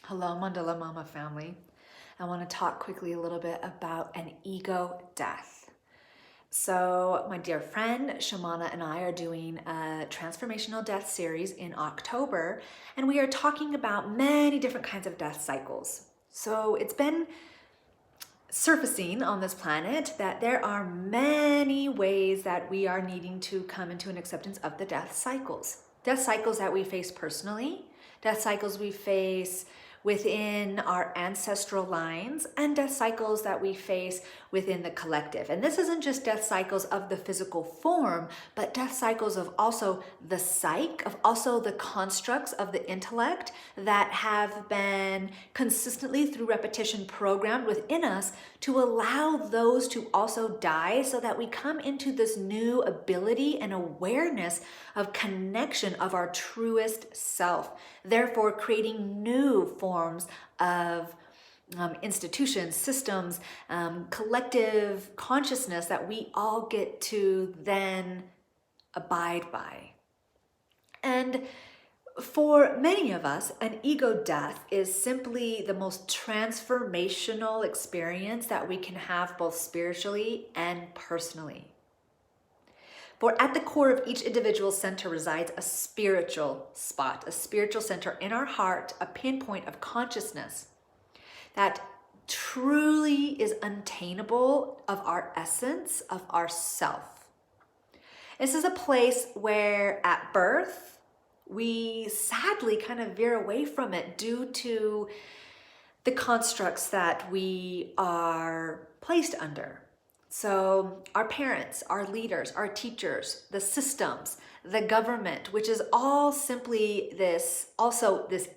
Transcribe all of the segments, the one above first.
Hello, Mandala Mama family. I want to talk quickly a little bit about an ego death. So, my dear friend Shamana and I are doing a Transformational Death series in October, and we are talking about many different kinds of death cycles. So, it's been surfacing on this planet that there are many ways that we are needing to come into an acceptance of the death cycles. Death cycles that we face personally, death cycles we face within our ancestral lines, and death cycles that we face within the collective. And this isn't just death cycles of the physical form, but death cycles of also the psyche, of also the constructs of the intellect that have been consistently through repetition programmed within us to allow those to also die so that we come into this new ability and awareness of connection of our truest self, therefore creating new forms of institutions, systems, collective consciousness that we all get to then abide by. And for many of us, an ego death is simply the most transformational experience that we can have both spiritually and personally. For at the core of each individual center resides a spiritual spot, a spiritual center in our heart, a pinpoint of consciousness that truly is untainable of our essence, of our self. This is a place where at birth, we sadly kind of veer away from it due to the constructs that we are placed under. So our parents, our leaders, our teachers, the systems, the government, which is all simply this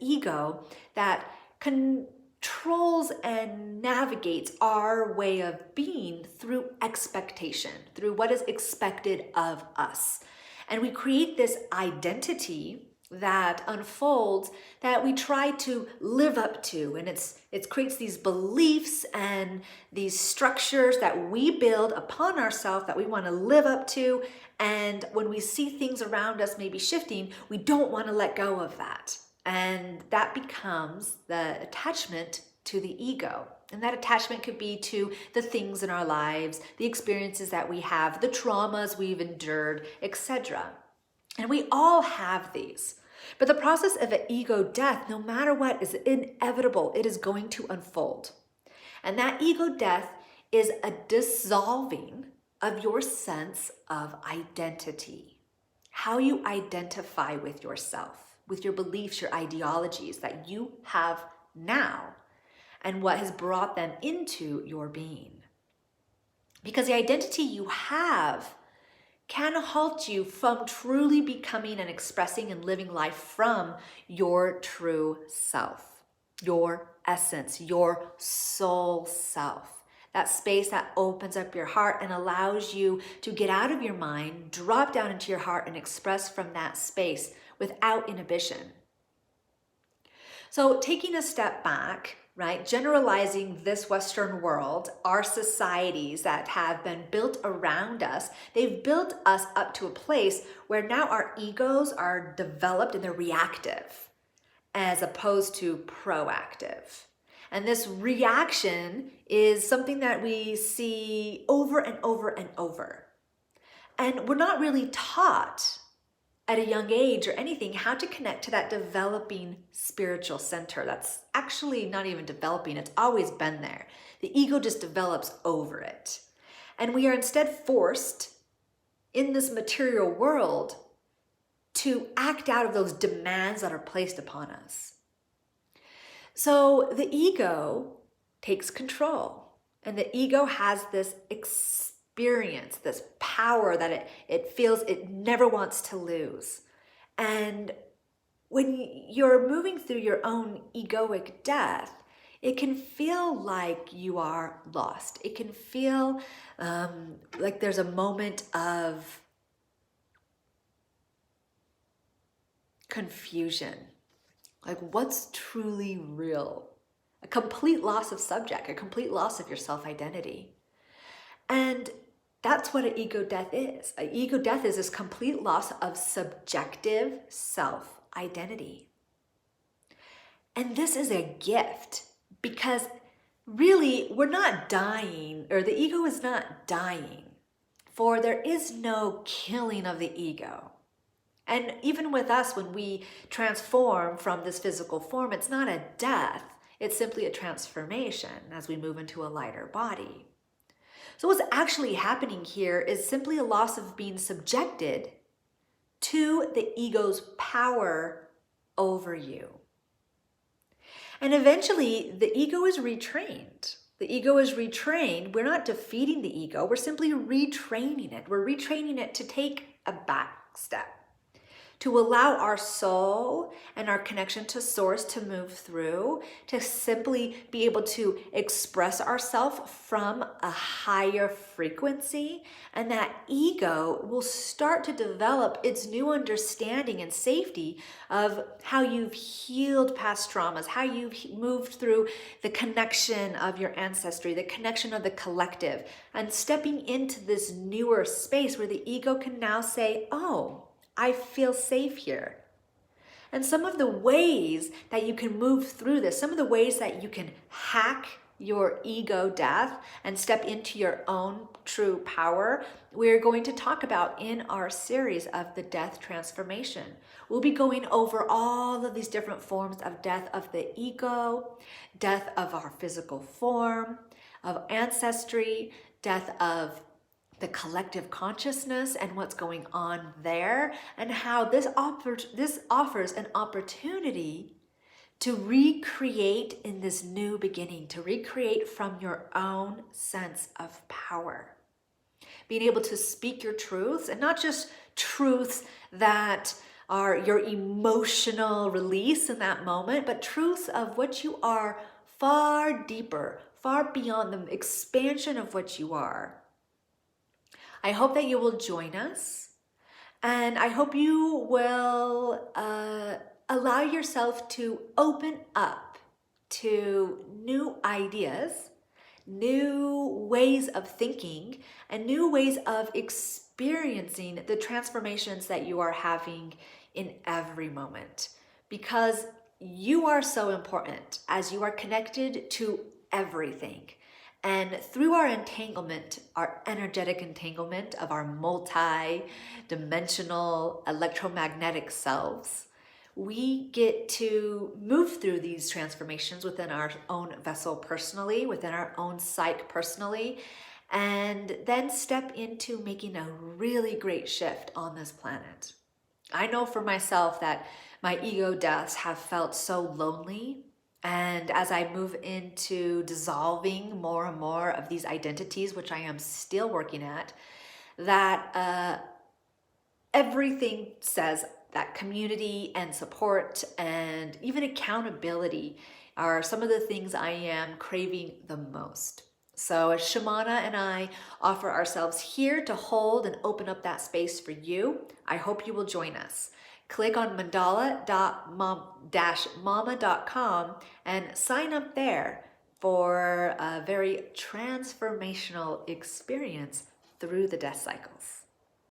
ego that controls and navigates our way of being through expectation, through what is expected of us. And we create this identity that unfolds that we try to live up to, and it creates these beliefs and these structures that we build upon ourselves that we want to live up to. And when we see things around us maybe shifting, we don't want to let go of that, and that becomes the attachment to the ego. And that attachment could be to the things in our lives, the experiences that we have, the traumas we've endured, etc. And we all have these. But the process of an ego death, no matter what, is inevitable. It is going to unfold. And that ego death is a dissolving of your sense of identity. How you identify with yourself, with your beliefs, your ideologies that you have now, and what has brought them into your being. Because the identity you have can halt you from truly becoming and expressing and living life from your true self, your essence, your soul self. That space that opens up your heart and allows you to get out of your mind, drop down into your heart, and express from that space without inhibition. So taking a step back, right, generalizing this Western world, our societies that have been built around us, they've built us up to a place where now our egos are developed and they're reactive as opposed to proactive. And this reaction is something that we see over and over and over. And we're not really taught at a young age or anything how to connect to that developing spiritual center. That's actually not even developing, it's always been there. The ego just develops over it. And we are instead forced in this material world to act out of those demands that are placed upon us. So the ego takes control, and the ego has this experience, this power that it feels it never wants to lose. And when you're moving through your own egoic death, it can feel like you are lost. It can feel like there's a moment of confusion. Like, what's truly real? A complete loss of subject, a complete loss of your self-identity. And that's what an ego death is. An ego death is this complete loss of subjective self-identity. And this is a gift because really we're not dying, or the ego is not dying, for there is no killing of the ego. And even with us, when we transform from this physical form, it's not a death, it's simply a transformation as we move into a lighter body. So what's actually happening here is simply a loss of being subjected to the ego's power over you. And eventually, the ego is retrained. The ego is retrained. We're not defeating the ego. We're simply retraining it. We're retraining it to take a back step, to allow our soul and our connection to source to move through, to simply be able to express ourselves from a higher frequency. And that ego will start to develop its new understanding and safety of how you've healed past traumas, how you've moved through the connection of your ancestry, the connection of the collective, and stepping into this newer space where the ego can now say, oh, I feel safe here. And some of the ways that you can move through this, some of the ways that you can hack your ego death and step into your own true power, we're going to talk about in our series of the death transformation. We'll be going over all of these different forms of death of the ego, death of our physical form, of ancestry, death of the collective consciousness and what's going on there, and how this offers an opportunity to recreate in this new beginning, to recreate from your own sense of power. Being able to speak your truths, and not just truths that are your emotional release in that moment, but truths of what you are far deeper, far beyond the expansion of what you are. I hope that you will join us, and I hope you will allow yourself to open up to new ideas, new ways of thinking, and new ways of experiencing the transformations that you are having in every moment. Because you are so important as you are connected to everything. And through our entanglement, our energetic entanglement of our multi-dimensional electromagnetic selves, we get to move through these transformations within our own vessel personally, within our own psyche personally, and then step into making a really great shift on this planet. I know for myself that my ego deaths have felt so lonely. And as I move into dissolving more and more of these identities, which I am still working at, that everything says that community and support and even accountability are some of the things I am craving the most. So Shamana and I offer ourselves here to hold and open up that space for you. I hope you will join us. Click on mandala-mama.com and sign up there for a very transformational experience through the death cycles.